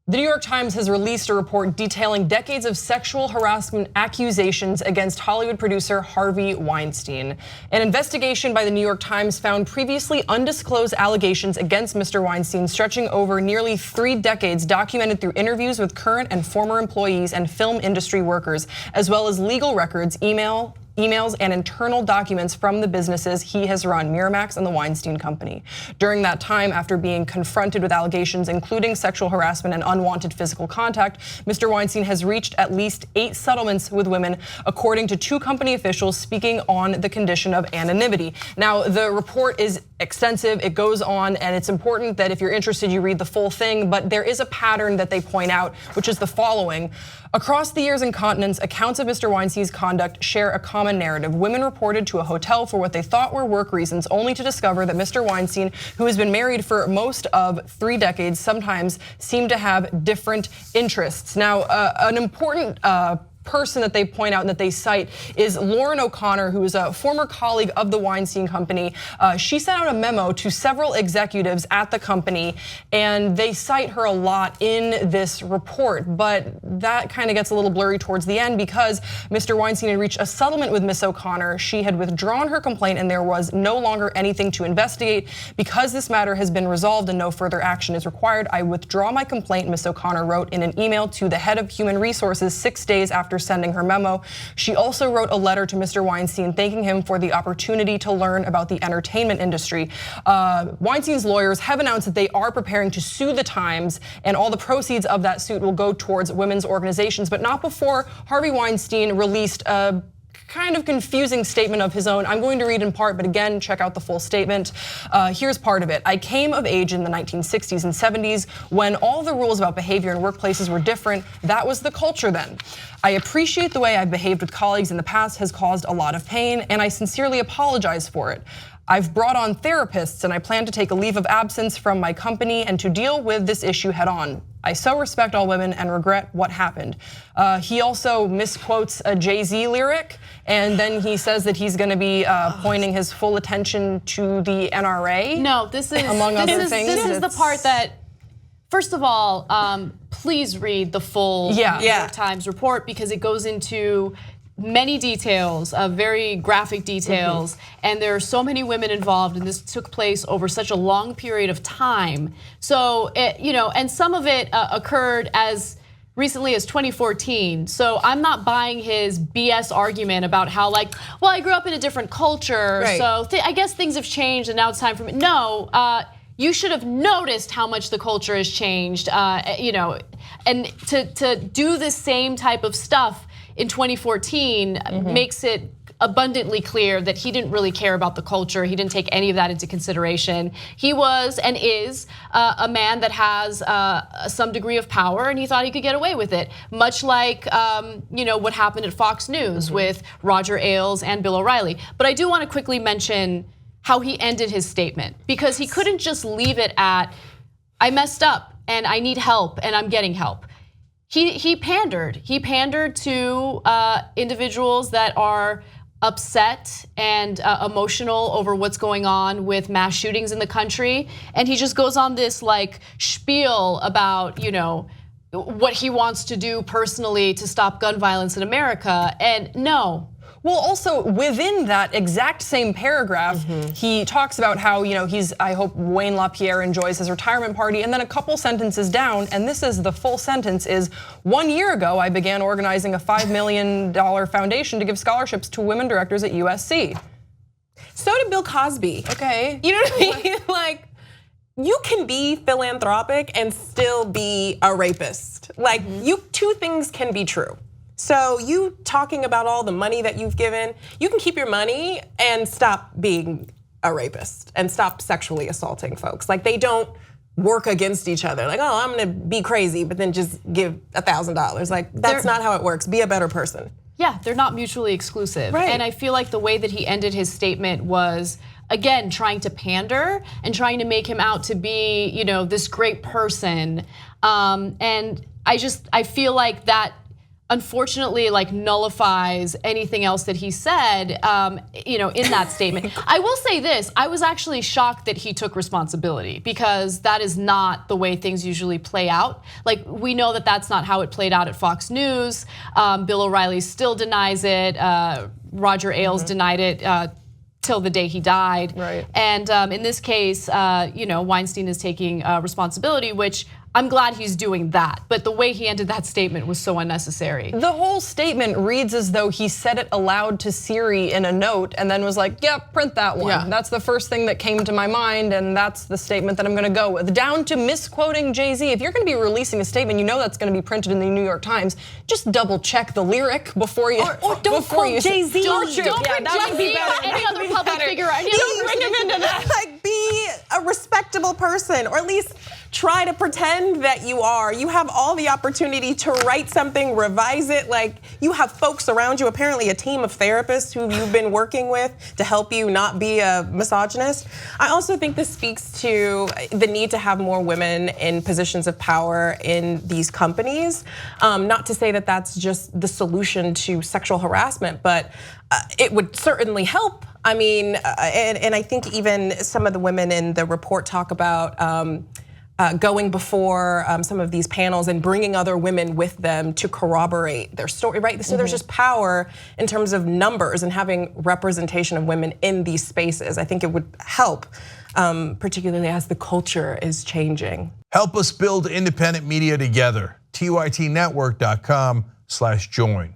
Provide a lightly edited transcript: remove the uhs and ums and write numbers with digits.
The New York Times has released a report detailing decades of sexual harassment accusations against Hollywood producer Harvey Weinstein. An investigation by the New York Times found previously undisclosed allegations against Mr. Weinstein stretching over nearly 3 decades, documented through interviews with current and former employees and film industry workers, as well as legal records, emails, and internal documents from the businesses he has run, Miramax and the Weinstein Company. During that time, after being confronted with allegations including sexual harassment and unwanted physical contact, Mr. Weinstein has reached at least 8 settlements with women, according to 2 company officials speaking on the condition of anonymity. Now, the report is extensive, it goes on, and it's important that if you're interested, you read the full thing, but there is a pattern that they point out, which is the following. Across the years and continents, accounts of Mr. Weinstein's conduct share a common narrative. Women reported to a hotel for what they thought were work reasons, only to discover that Mr. Weinstein, who has been married for most of 3 decades, sometimes seemed to have different interests. Now, an important person that they point out and that they cite is Lauren O'Connor, who is a former colleague of the Weinstein Company. She sent out a memo to several executives at the company, and they cite her a lot in this report. But that kind of gets a little blurry towards the end because Mr. Weinstein had reached a settlement with Ms. O'Connor. She had withdrawn her complaint and there was no longer anything to investigate. Because this matter has been resolved and no further action is required, I withdraw my complaint, Ms. O'Connor wrote in an email to the head of human resources 6 days after sending her memo. She also wrote a letter to Mr. Weinstein thanking him for the opportunity to learn about the entertainment industry. Weinstein's lawyers have announced that they are preparing to sue the Times, and all the proceeds of that suit will go towards women's organizations, but not before Harvey Weinstein released a kind of confusing statement of his own. I'm going to read in part, but again, check out the full statement. Here's part of it. I came of age in the 1960s and 70s when all the rules about behavior in workplaces were different. That was the culture then. I appreciate the way I've behaved with colleagues in the past has caused a lot of pain, and I sincerely apologize for it. I've brought on therapists and I plan to take a leave of absence from my company and to deal with this issue head on. I so respect all women and regret what happened. He also misquotes a Jay-Z lyric, and then he says that he's gonna be pointing his full attention to the NRA. No, this is among other things. This is the part that, first of all, please read the full New York Times report because it goes into many details, very graphic details, and there are so many women involved, and this took place over such a long period of time. So, and some of it occurred as recently as 2014. So I'm not buying his BS argument about how well, I grew up in a different culture, right. So I guess things have changed and now it's time for me. No, you should have noticed how much the culture has changed, and to do the same type of stuff in 2014 makes it abundantly clear that he didn't really care about the culture. He didn't take any of that into consideration. He was and is a man that has some degree of power, and he thought he could get away with it. Much like what happened at Fox News with Roger Ailes and Bill O'Reilly. But I do want to quickly mention how he ended his statement, because he couldn't just leave it at, I messed up and I need help and I'm getting help. He pandered. He pandered to individuals that are upset and emotional over what's going on with mass shootings in the country, and he just goes on this spiel about what he wants to do personally to stop gun violence in America. And no. Well, also within that exact same paragraph, he talks about how I hope Wayne LaPierre enjoys his retirement party, and then a couple sentences down, and this is the full sentence, is 1 year ago I began organizing a $5 million foundation to give scholarships to women directors at USC. So did Bill Cosby. Okay. You know what I mean? You can be philanthropic and still be a rapist. Two things can be true. So you talking about all the money that you've given, you can keep your money and stop being a rapist and stop sexually assaulting folks. They don't work against each other. I'm gonna be crazy, but then just give $1,000. That's not how it works. Be a better person. Yeah, they're not mutually exclusive. Right. And I feel like the way that he ended his statement was, again, trying to pander and trying to make him out to be, this great person. And I feel like that unfortunately like nullifies anything else that he said, in that statement. I will say this, I was actually shocked that he took responsibility, because that is not the way things usually play out. Like, we know that that's not how it played out at Fox News. Bill O'Reilly still denies it. Roger Ailes denied it till the day he died. Right. And in this case, Weinstein is taking responsibility, which I'm glad he's doing that, but the way he ended that statement was so unnecessary. The whole statement reads as though he said it aloud to Siri in a note and then was like, yeah, print that one. Yeah. That's the first thing that came to my mind, and that's the statement that I'm gonna go with. Down to misquoting Jay-Z. If you're gonna be releasing a statement, you know that's gonna be printed in the New York Times. Just double check the lyric before you. Or don't quote Jay-Z. Don't bring Jay-Z or any other public figure. Like, be a respectable person, or at least try to pretend that you are. You have all the opportunity to write something, revise it. Like, you have folks around you, apparently a team of therapists who you've been working with to help you not be a misogynist. I also think this speaks to the need to have more women in positions of power in these companies. Not to say that that's just the solution to sexual harassment, but it would certainly help. I mean, and I think even some of the women in the report talk about going before some of these panels and bringing other women with them to corroborate their story, right? So there's just power in terms of numbers and having representation of women in these spaces. I think it would help, particularly as the culture is changing. Help us build independent media together. TYTnetwork.com/join.